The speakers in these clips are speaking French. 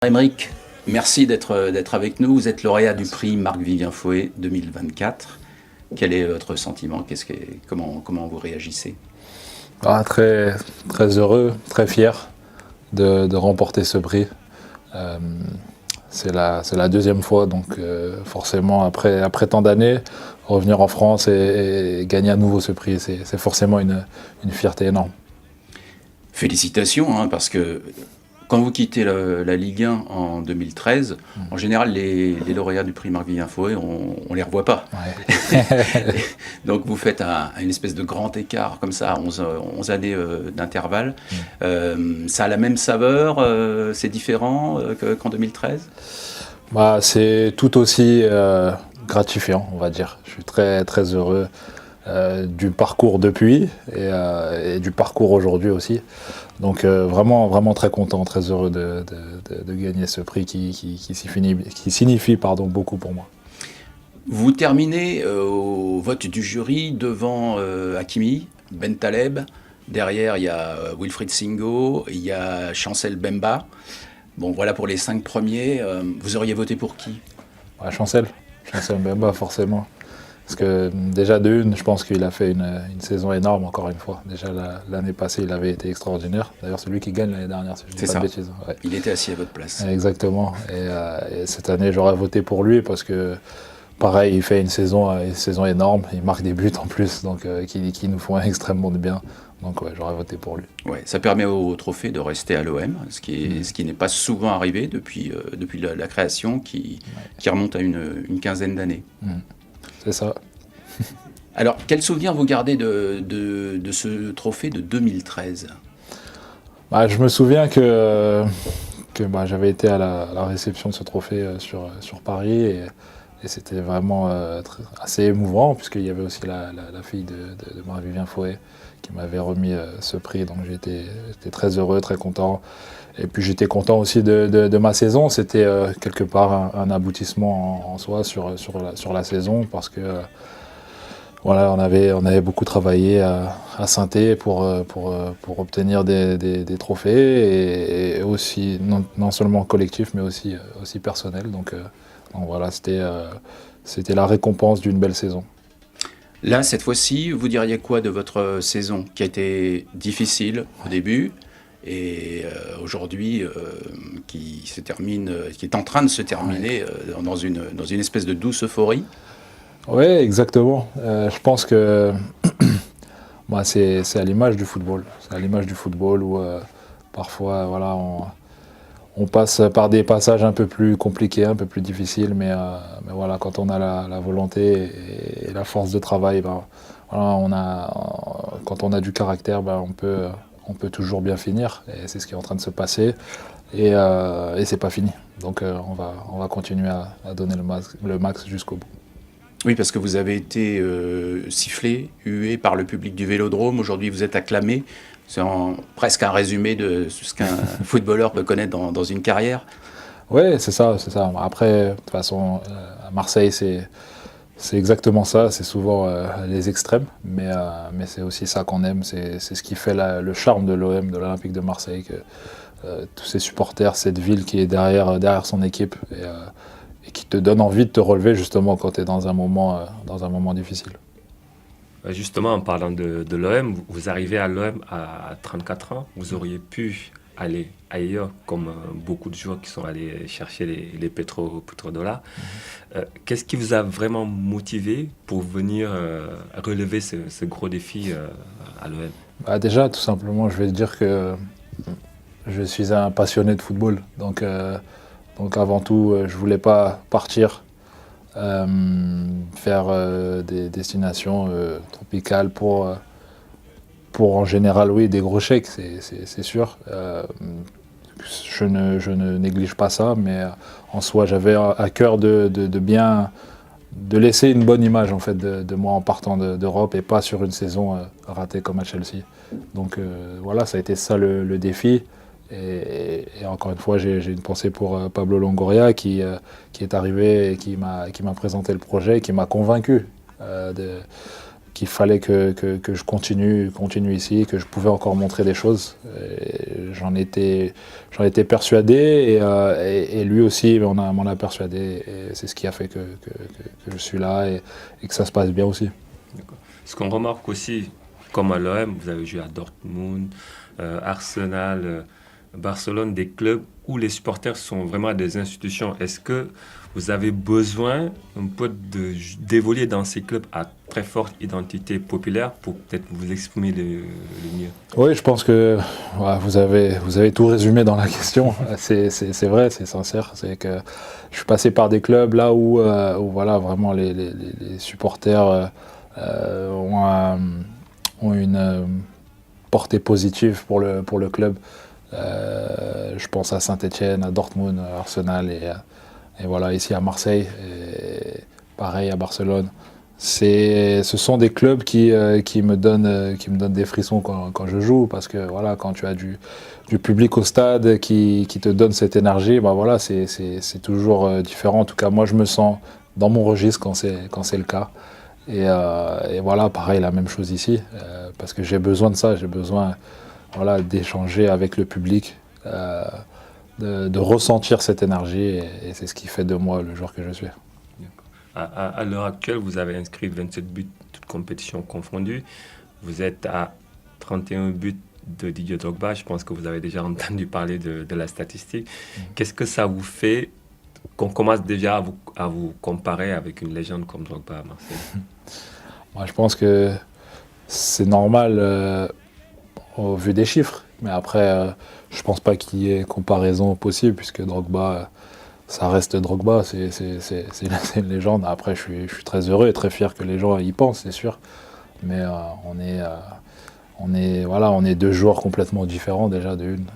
Aymeric, merci d'être avec nous. Vous êtes lauréat du prix Marc-Vivien Fauet 2024. Quel est votre sentiment? Comment vous réagissez? Très, très heureux, très fier de remporter ce prix. C'est la deuxième fois, donc forcément, après tant d'années, revenir en France et gagner à nouveau ce prix, c'est forcément une fierté énorme. Félicitations, parce que quand vous quittez la Ligue 1 en 2013, en général, les lauréats du prix Marc-Vivien Fauet, on les revoit pas. Ouais. Donc vous faites une espèce de grand écart comme ça, 11 années d'intervalle. Ça a la même saveur, c'est différent qu'en 2013? C'est tout aussi gratifiant, on va dire. Je suis très, très heureux du parcours depuis et du parcours aujourd'hui aussi. Donc vraiment, vraiment très content, très heureux de gagner ce prix qui signifie beaucoup pour moi. Vous terminez au vote du jury devant Hakimi, Ben Taleb. Derrière, il y a Wilfried Singo, il y a Chancel Bemba. Bon, voilà pour les 5 premiers. Vous auriez voté pour qui? Chancel Bemba, forcément. Parce que déjà de une, je pense qu'il a fait une saison énorme, encore une fois. Déjà l'année passée, il avait été extraordinaire. D'ailleurs, c'est lui qui gagne l'année dernière, si je ne dis pas de bêtises. Ouais. Il était assis à votre place. Exactement. Et cette année, j'aurais voté pour lui parce que, pareil, il fait une saison énorme. Il marque des buts en plus, donc qui nous font extrêmement de bien. Donc ouais, j'aurais voté pour lui. Ouais, ça permet au trophée de rester à l'OM, ce qui n'est pas souvent arrivé depuis la création, qui remonte à une quinzaine d'années. C'est ça. Alors, quel souvenir vous gardez de ce trophée de 2013? Je me souviens que j'avais été à la réception de ce trophée sur Paris et c'était vraiment assez émouvant puisqu'il y avait aussi la fille de Marc-Vivien Fauet qui m'avait remis ce prix, donc j'étais très heureux, très content. Et puis j'étais content aussi de ma saison, c'était quelque part un aboutissement en soi sur la saison parce que voilà, on avait beaucoup travaillé à Saint-Étienne pour obtenir des trophées et aussi non seulement collectif mais aussi personnel. Donc voilà, c'était la récompense d'une belle saison. Là, cette fois-ci, vous diriez quoi de votre saison qui a été difficile au début et aujourd'hui qui se termine, qui est en train de se terminer dans une espèce de douce euphorie? Oui, exactement. Je pense que c'est à l'image du football. C'est à l'image du football où parfois voilà, on passe par des passages un peu plus compliqués, un peu plus difficiles, mais voilà, quand on a la volonté et la force de travail, voilà, quand on a du caractère, on peut toujours bien finir. Et c'est ce qui est en train de se passer. Et c'est pas fini. Donc on va continuer à donner le max jusqu'au bout. Oui, parce que vous avez été sifflé, hué par le public du Vélodrome. Aujourd'hui, vous êtes acclamé. C'est presque un résumé de ce qu'un footballeur peut connaître dans une carrière. Oui, c'est ça. Après, de toute façon, à Marseille, c'est exactement ça. C'est souvent les extrêmes, mais c'est aussi ça qu'on aime. C'est ce qui fait le charme de l'OM, de l'Olympique de Marseille, que tous ces supporters, cette ville qui est derrière son équipe et qui te donne envie de te relever justement quand tu es dans un moment difficile. Justement, en parlant de l'OM, vous arrivez à l'OM à 34 ans, vous auriez pu aller ailleurs, comme beaucoup de joueurs qui sont allés chercher les pétrodollars. Qu'est-ce qui vous a vraiment motivé pour venir relever ce gros défi à l'OM? Déjà, tout simplement, je vais te dire que je suis un passionné de football. Donc avant tout, je voulais pas partir faire des destinations tropicales pour en général, oui, des gros chèques, c'est sûr. Je ne néglige pas ça, mais en soi, j'avais à cœur de laisser une bonne image en fait de moi en partant d'Europe et pas sur une saison ratée comme à Chelsea. Donc voilà, ça a été ça le défi. Et encore une fois, j'ai une pensée pour Pablo Longoria qui est arrivé et qui m'a présenté le projet, qui m'a convaincu qu'il fallait que je continue ici, que je pouvais encore montrer des choses. Et j'en étais persuadé et lui aussi m'en a persuadé. Et c'est ce qui a fait que je suis là et que ça se passe bien aussi. D'accord. Ce qu'on remarque aussi, comme à l'OM, vous avez joué à Dortmund, Arsenal, Barcelone, des clubs où les supporters sont vraiment des institutions. Est-ce que vous avez besoin un peu d'évoluer dans ces clubs à très forte identité populaire pour peut-être vous exprimer le mieux? Oui, je pense que vous avez tout résumé dans la question. C'est vrai, c'est sincère. C'est que je suis passé par des clubs là où voilà, vraiment les supporters ont une portée positive pour le club. Je pense à Saint-Étienne, à Dortmund, à Arsenal et voilà, ici à Marseille, et pareil à Barcelone. Ce sont des clubs qui me donnent des frissons quand je joue, parce que voilà, quand tu as du public au stade qui te donne cette énergie, voilà, c'est toujours différent. En tout cas, moi je me sens dans mon registre quand c'est le cas. Et voilà, pareil, la même chose ici, parce que j'ai besoin de ça, j'ai besoin voilà, d'échanger avec le public, de ressentir cette énergie, et c'est ce qui fait de moi le joueur que je suis. À l'heure actuelle, vous avez inscrit 27 buts, toutes compétitions confondues. Vous êtes à 31 buts de Didier Drogba. Je pense que vous avez déjà entendu parler de la statistique. Qu'est-ce que ça vous fait qu'on commence déjà à vous comparer avec une légende comme Drogba à Marseille? Moi, je pense que c'est normal au vu des chiffres. Mais après, je pense pas qu'il y ait comparaison possible, puisque Drogba, ça reste Drogba, c'est une légende. Après, je suis très heureux et très fier que les gens y pensent, c'est sûr. Mais on est deux joueurs complètement différents déjà d'une.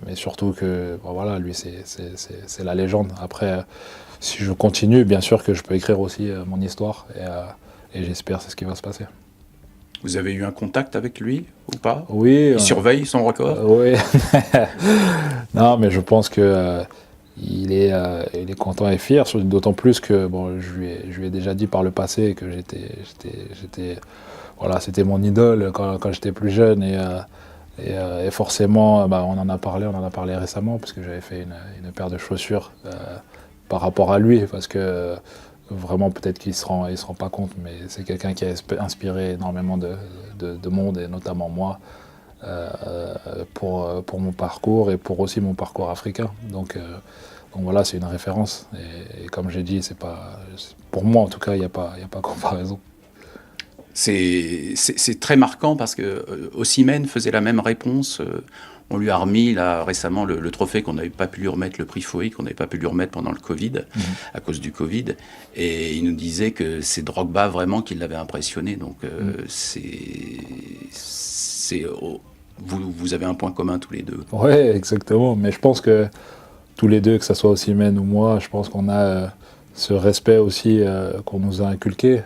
Mais surtout que voilà, lui, c'est la légende. Après, si je continue, bien sûr que je peux écrire aussi mon histoire. Et j'espère que c'est ce qui va se passer. Vous avez eu un contact avec lui ou pas? Oui. Il surveille son record? Oui. Non, mais je pense que il est content et fier, d'autant plus que je lui ai déjà dit par le passé que voilà, c'était mon idole quand j'étais plus jeune, et forcément, on en a parlé récemment, parce que j'avais fait une paire de chaussures par rapport à lui, parce que vraiment, peut-être qu'il se rend pas compte, mais c'est quelqu'un qui a inspiré énormément de monde, et notamment moi, pour mon parcours et pour aussi mon parcours africain. Donc voilà, c'est une référence. Et comme j'ai dit, pour moi en tout cas, il n'y a pas comparaison. C'est très marquant, parce que Osimhen faisait la même réponse. On lui a remis là récemment le trophée qu'on n'avait pas pu lui remettre, le prix Foé, qu'on n'avait pas pu lui remettre pendant le Covid, à cause du Covid. Et il nous disait que c'est Drogba vraiment qui l'avait impressionné. Donc vous avez un point commun tous les deux. Oui, exactement. Mais je pense que tous les deux, que ce soit Osimhen ou moi, je pense qu'on a ce respect aussi qu'on nous a inculqué.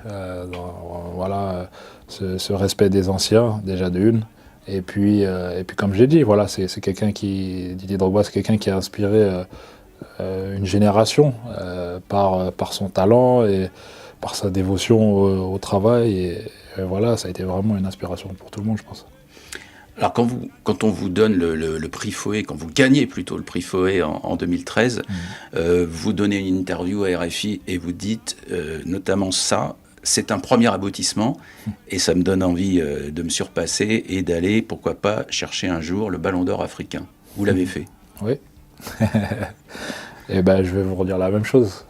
Voilà, ce respect des anciens, déjà de une. Et puis comme j'ai dit, voilà, c'est quelqu'un Didier Drogba, c'est quelqu'un qui a inspiré une génération par son talent et par sa dévotion au travail. Et voilà, ça a été vraiment une inspiration pour tout le monde, je pense. Alors quand on vous donne le prix Foé, quand vous gagnez plutôt le prix Foé en 2013, vous donnez une interview à RFI et vous dites notamment ça: c'est un premier aboutissement et ça me donne envie de me surpasser et d'aller, pourquoi pas, chercher un jour le Ballon d'Or africain. Vous l'avez fait? Oui. Et je vais vous redire la même chose.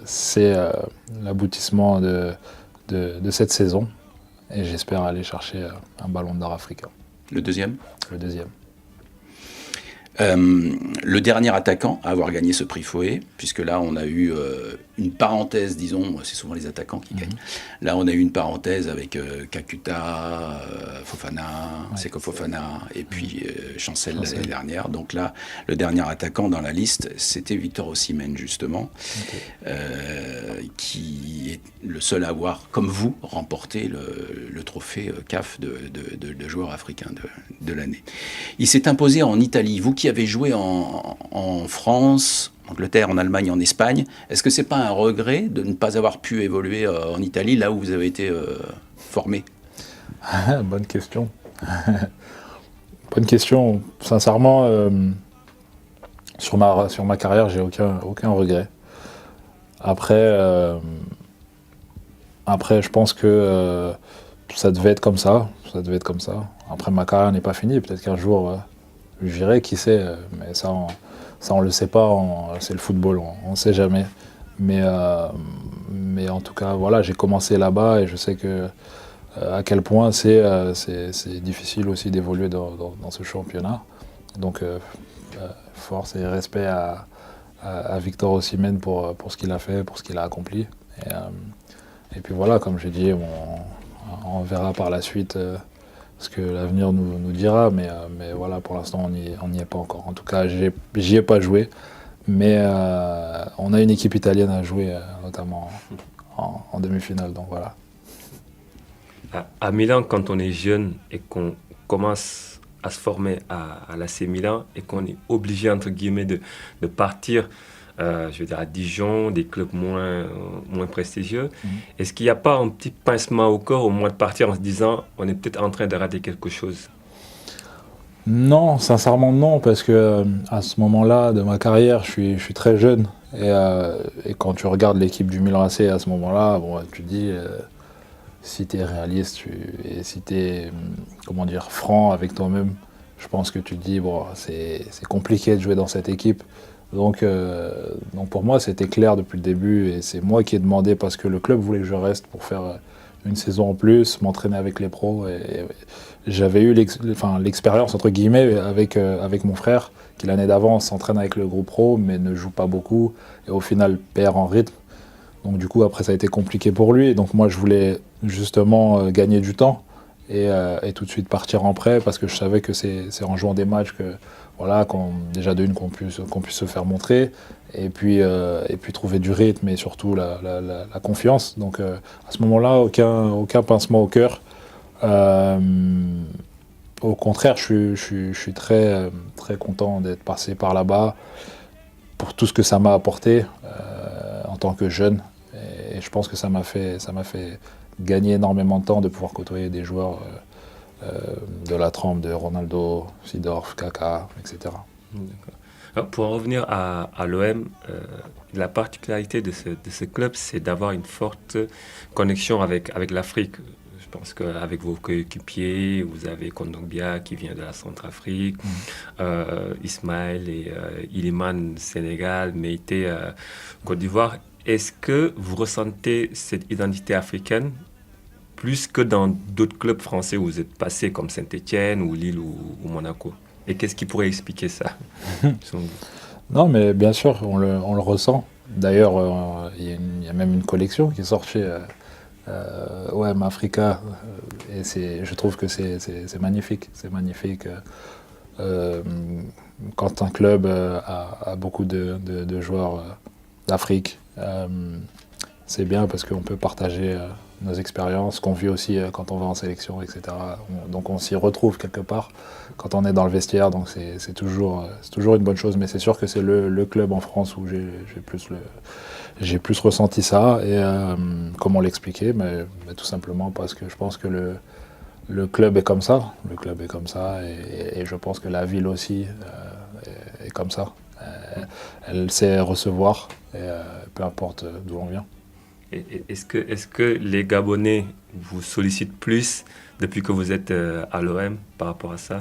C'est l'aboutissement de cette saison, et j'espère aller chercher un Ballon d'Or africain. Le deuxième? Le deuxième. Le dernier attaquant à avoir gagné ce prix Foé, puisque là on a eu une parenthèse, disons, c'est souvent les attaquants qui gagnent. Là on a eu une parenthèse avec Kakuta, Fofana, Seko Fofana, et puis Chancel l'année dernière. Donc là, le dernier attaquant dans la liste, c'était Victor Osimhen, justement, qui est le seul à avoir, comme vous, remporté le trophée CAF de joueur africain de l'année. Il s'est imposé en Italie. Vous qui avez joué en France, Angleterre, en Allemagne, en Espagne. Est-ce que c'est pas un regret de ne pas avoir pu évoluer en Italie, là où vous avez été formé? Bonne question. Bonne question. Sincèrement, sur ma carrière, j'ai aucun regret. Après, je pense que ça devait être comme ça. Ça devait être comme ça. Après, ma carrière n'est pas finie. Peut-être qu'un jour, j'irai, qui sait. Mais ça, on le sait pas. C'est le football, on ne sait jamais. Mais en tout cas, voilà, j'ai commencé là-bas et je sais que à quel point c'est difficile aussi d'évoluer dans ce championnat. Donc, force et respect à Victor Osimhen pour ce qu'il a fait, pour ce qu'il a accompli. Et puis voilà, comme j'ai dit, on verra par la suite ce que l'avenir nous dira. Mais voilà, pour l'instant, on n'y est pas encore. En tout cas, j'y ai pas joué. Mais on a une équipe italienne à jouer, notamment en demi-finale. Donc voilà. À Milan, quand on est jeune et qu'on commence à se former à l'AC Milan et qu'on est obligé, entre guillemets, de partir, je veux dire, à Dijon, des clubs moins prestigieux, est-ce qu'il n'y a pas un petit pincement au corps au moment de partir en se disant on est peut-être en train de rater quelque chose? Non, sincèrement non, parce que à ce moment-là de ma carrière, je suis très jeune. Et quand tu regardes l'équipe du Milan AC à ce moment-là, bon, tu te dis, si tu es réaliste et si tu es, comment dire, franc avec toi-même, je pense que tu te dis, bon, c'est compliqué de jouer dans cette équipe. Donc pour moi, c'était clair depuis le début et c'est moi qui ai demandé parce que le club voulait que je reste pour faire une saison en plus, m'entraîner avec les pros. Et j'avais eu l'expérience, entre guillemets, avec mon frère, qui l'année d'avant s'entraîne avec le groupe pro, mais ne joue pas beaucoup et au final perd en rythme. Donc du coup, après, ça a été compliqué pour lui. Et donc moi, je voulais justement gagner du temps et tout de suite partir en prêt parce que je savais que c'est en jouant des matchs que, voilà, déjà qu'on puisse se faire montrer et puis trouver du rythme et surtout la confiance. Donc à ce moment-là, aucun pincement au cœur. Au contraire, je suis très, très content d'être passé par là-bas pour tout ce que ça m'a apporté en tant que jeune. Et je pense que ça m'a fait gagner énormément de temps de pouvoir côtoyer des joueurs de la trempe de Ronaldo, Seedorf, Kaka, etc. Alors, pour en revenir à l'OM, la particularité de ce club, c'est d'avoir une forte connexion avec l'Afrique. Je pense qu'avec vos coéquipiers, vous avez Kondogbia qui vient de la Centrafrique, Ismaël et Iliman, Sénégal, Meïté, Côte d'Ivoire. Est-ce que vous ressentez cette identité africaine plus que dans d'autres clubs français où vous êtes passé, comme Saint-Étienne ou Lille ou Monaco? Et qu'est-ce qui pourrait expliquer ça? Non, mais bien sûr, on le ressent. D'ailleurs, il y a même une collection qui est sortie OM Africa. Et je trouve que c'est magnifique. C'est magnifique. Quand un club a beaucoup de joueurs d'Afrique, c'est bien parce qu'on peut partager nos expériences, qu'on vit aussi quand on va en sélection, etc. Donc on s'y retrouve quelque part quand on est dans le vestiaire, donc c'est toujours une bonne chose. Mais c'est sûr que c'est le club en France où j'ai plus ressenti ça. Et comment l'expliquer? Mais tout simplement parce que je pense que le club est comme ça. Le club est comme ça et je pense que la ville aussi est comme ça. Elle sait recevoir, et, peu importe d'où on vient. Est-ce que les Gabonais vous sollicitent plus depuis que vous êtes à l'OM par rapport à ça?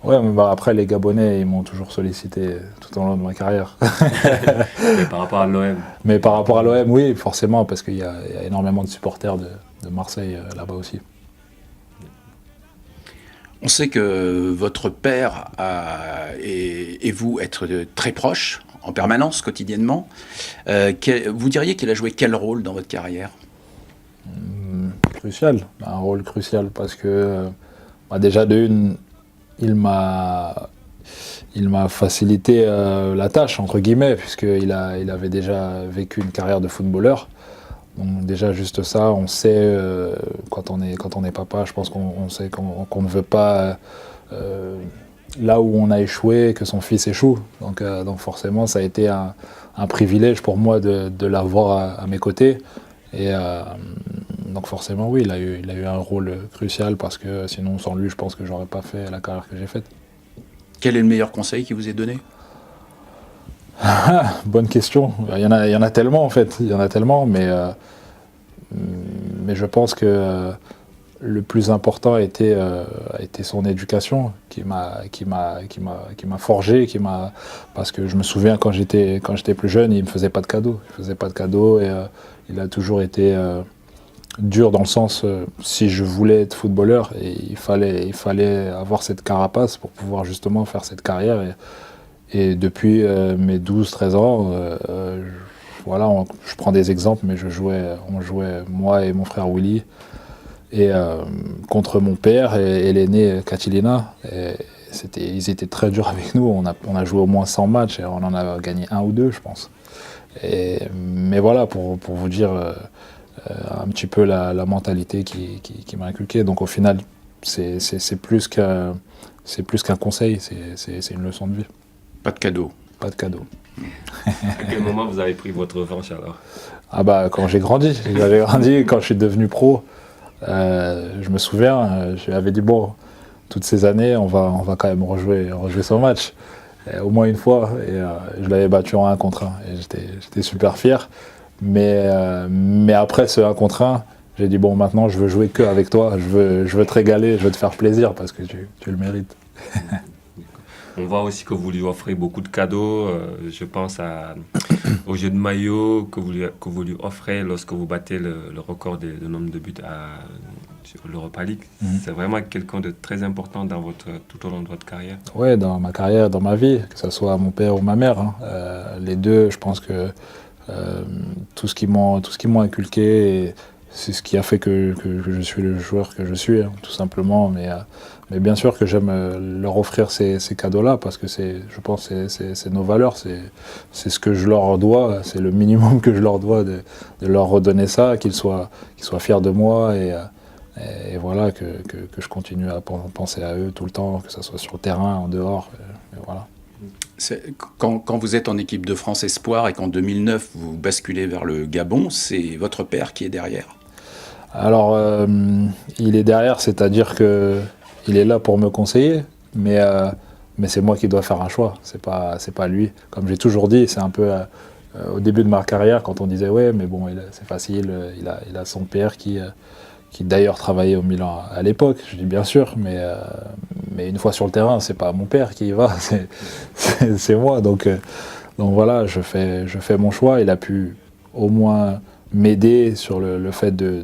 Ouais, mais après les Gabonais, ils m'ont toujours sollicité tout au long de ma carrière. Mais par rapport à l'OM? Mais par rapport à l'OM, oui, forcément, parce qu'il y a énormément de supporters de Marseille là-bas aussi. On sait que votre père et vous êtes très proches en permanence, quotidiennement. Vous diriez qu'il a joué quel rôle dans votre carrière? Crucial, un rôle crucial parce que déjà il m'a facilité la tâche entre guillemets puisqu'il avait déjà vécu une carrière de footballeur. Donc déjà juste ça, on sait quand on est papa, je pense qu'on sait qu'on ne veut pas là où on a échoué, que son fils échoue. Donc forcément, ça a été un privilège pour moi de l'avoir à mes côtés. Et donc forcément, oui, il a eu un rôle crucial parce que sinon, sans lui, je pense que j'aurais pas fait la carrière que j'ai faite. Quel est le meilleur conseil qui vous est donné? Bonne question. Il y en a tellement en fait. Il y en a tellement, mais je pense que le plus important a été son éducation qui m'a forgé, parce que je me souviens quand j'étais plus jeune, il me faisait pas de cadeaux. Il faisait pas de cadeaux et il a toujours été dur dans le sens si je voulais être footballeur, et il fallait avoir cette carapace pour pouvoir justement faire cette carrière. Et depuis mes 12-13 ans, voilà, je prends des exemples, mais on jouait moi et mon frère Willy et contre mon père et l'aîné Catilina. Ils étaient très durs avec nous. On a joué au moins 100 matchs et on en a gagné 1 ou 2, je pense. Mais voilà, pour vous dire un petit peu la mentalité qui m'a inculqué. Donc au final, c'est plus qu'un conseil, c'est une leçon de vie. Pas de cadeau. Pas de cadeau. À quel moment vous avez pris votre revanche alors? Ah bah quand j'ai grandi. J'avais grandi, quand je suis devenu pro. Je me souviens, je lui avais dit bon, toutes ces années, on va quand même rejouer son match. Au moins une fois. Et je l'avais battu en 1 contre 1. Et j'étais super fier. Mais après ce 1 contre 1, j'ai dit bon, maintenant je veux jouer que avec toi. Je veux te régaler, je veux te faire plaisir parce que tu le mérites. On voit aussi que vous lui offrez beaucoup de cadeaux. Je pense au jeu de maillot que vous lui offrez lorsque vous battez le record de nombre de buts sur l'Europa League. C'est vraiment quelqu'un de très important tout au long de votre carrière. Oui, dans ma carrière, dans ma vie, que ce soit mon père ou ma mère. Les deux, je pense que tout ce qu'ils m'ont inculqué, c'est ce qui a fait que je suis le joueur que je suis, tout simplement. Mais bien sûr que j'aime leur offrir ces cadeaux-là parce que je pense que c'est nos valeurs, c'est ce que je leur dois, c'est le minimum que je leur dois de leur redonner ça, qu'ils soient fiers de moi et voilà, que je continue à penser à eux tout le temps, que ce soit sur le terrain, en dehors, et voilà. Quand vous êtes en équipe de France Espoir et qu'en 2009 vous basculez vers le Gabon, c'est votre père qui est derrière? Alors, il est derrière, c'est-à-dire que il est là pour me conseiller, mais c'est moi qui dois faire un choix, c'est pas lui. Comme j'ai toujours dit, c'est un peu au début de ma carrière, quand on disait ouais, mais bon, c'est facile, il a son père qui d'ailleurs travaillait au Milan à l'époque, je dis bien sûr, mais une fois sur le terrain, c'est pas mon père qui y va, c'est moi. Donc voilà, je fais mon choix. Il a pu au moins m'aider sur le fait de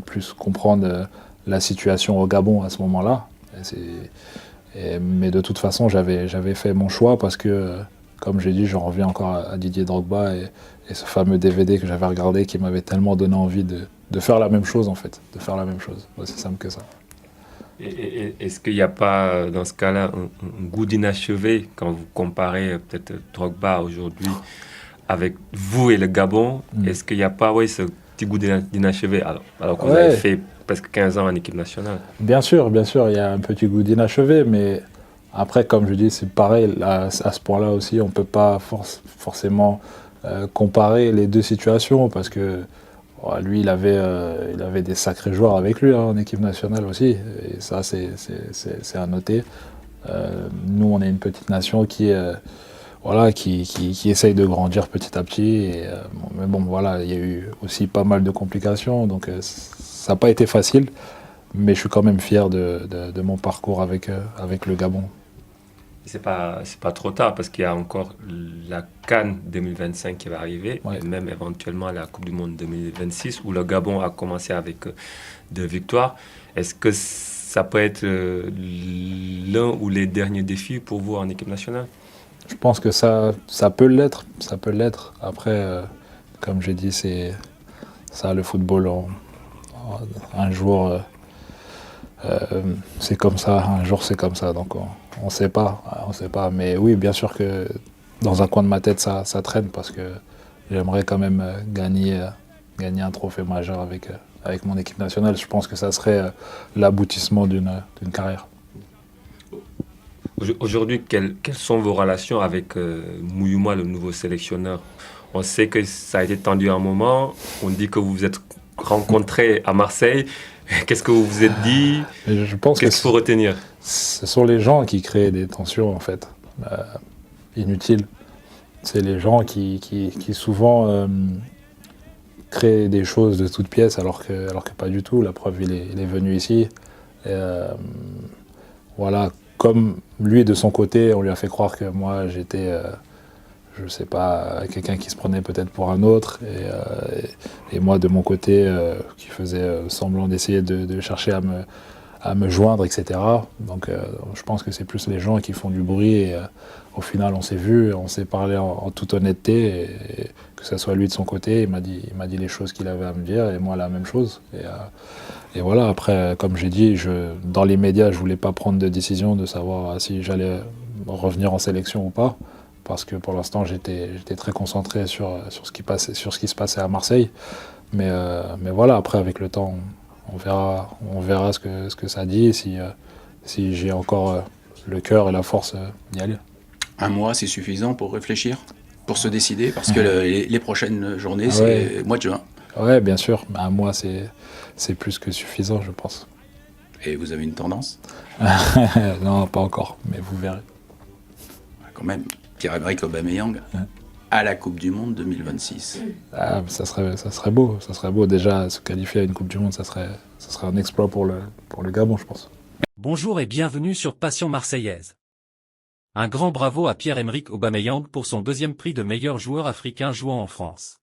plus comprendre la situation au Gabon à ce moment-là. Mais de toute façon, j'avais fait mon choix parce que, comme j'ai dit, j'en reviens encore à Didier Drogba et ce fameux DVD que j'avais regardé qui m'avait tellement donné envie de faire la même chose en fait, de faire la même chose. C'est simple que ça. Et est-ce qu'il n'y a pas, dans ce cas-là, un goût d'inachevé quand vous comparez peut-être Drogba aujourd'hui avec vous et le Gabon? Est-ce qu'il n'y a pas ce petit goût d'inachevé alors que vous avez fait presque 15 ans en équipe nationale? Bien sûr, il y a un petit goût d'inachevé, mais après, comme je dis, c'est pareil, à ce point-là aussi, on ne peut pas forcément comparer les deux situations parce que lui, il avait des sacrés joueurs avec lui en équipe nationale aussi, et ça, c'est à noter. Nous, on est une petite nation qui essaye de grandir petit à petit. Mais bon, voilà, il y a eu aussi pas mal de complications, donc ça n'a pas été facile, mais je suis quand même fier de mon parcours avec le Gabon. C'est pas trop tard parce qu'il y a encore la CAN 2025 qui va arriver, et même éventuellement la Coupe du Monde 2026 où le Gabon a commencé avec 2 victoires. Est-ce que ça peut être l'un ou les derniers défis pour vous en équipe nationale? Je pense que ça peut l'être. Après, comme j'ai dit, c'est ça le football. Un jour, c'est comme ça. Un jour, c'est comme ça. Donc, on ne sait pas. Mais oui, bien sûr que dans un coin de ma tête, ça traîne parce que j'aimerais quand même gagner un trophée majeur avec mon équipe nationale. Je pense que ça serait l'aboutissement d'une carrière. Aujourd'hui, quelles sont vos relations avec Mouyouma, le nouveau sélectionneur? On sait que ça a été tendu à un moment. On dit que vous vous êtes rencontrés à Marseille. Qu'est-ce que vous vous êtes dit? Et je pense Qu'est-ce qu'il faut retenir? ce sont les gens qui créent des tensions, en fait, inutiles. C'est les gens qui souvent créent des choses de toutes pièces, alors que pas du tout. La preuve, il est venu ici. Et, voilà, comme lui, de son côté, on lui a fait croire que moi, j'étais, je sais pas, quelqu'un qui se prenait peut-être pour un autre. Et moi, de mon côté, qui faisait semblant d'essayer de chercher à me joindre, etc. Donc je pense que c'est plus les gens qui font du bruit. Et au final, on s'est vu, on s'est parlé en toute honnêteté. Et que ce soit lui de son côté, il m'a dit les choses qu'il avait à me dire, et moi la même chose. Et voilà, après, comme j'ai dit, dans les médias, je voulais pas prendre de décision de savoir si j'allais revenir en sélection ou pas. Parce que pour l'instant, j'étais très concentré sur ce qui se passait à Marseille. Mais voilà, après, avec le temps, on verra ce que ça dit, si j'ai encore le cœur et la force d'y aller. Un mois, c'est suffisant pour réfléchir, pour se décider, parce que les prochaines journées, c'est Ouais. mois de juin. Ouais, bien sûr. Un mois, c'est plus que suffisant, je pense. Et vous avez une tendance? Non, pas encore, mais vous verrez. Quand même, Pierre-Emerick Aubameyang à la Coupe du Monde 2026. Ah, ça serait beau. Ça serait beau. Déjà, se qualifier à une Coupe du Monde, ça serait un exploit pour le Gabon, je pense. Bonjour et bienvenue sur Passion Marseillaise. Un grand bravo à Pierre-Emerick Aubameyang pour son deuxième prix de meilleur joueur africain jouant en France.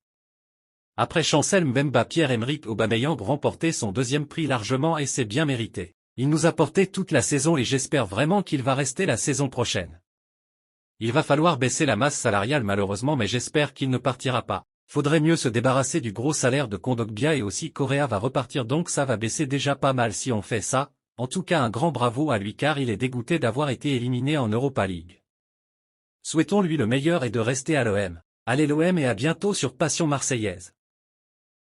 Après Chancel Mbemba, Pierre-Emerick Aubameyang remportait son deuxième prix largement et c'est bien mérité. Il nous a porté toute la saison et j'espère vraiment qu'il va rester la saison prochaine. Il va falloir baisser la masse salariale malheureusement, mais j'espère qu'il ne partira pas. Faudrait mieux se débarrasser du gros salaire de Kondogbia, et aussi Correa va repartir, donc ça va baisser déjà pas mal si on fait ça. En tout cas, un grand bravo à lui car il est dégoûté d'avoir été éliminé en Europa League. Souhaitons-lui le meilleur et de rester à l'OM. Allez l'OM et à bientôt sur Passion Marseillaise.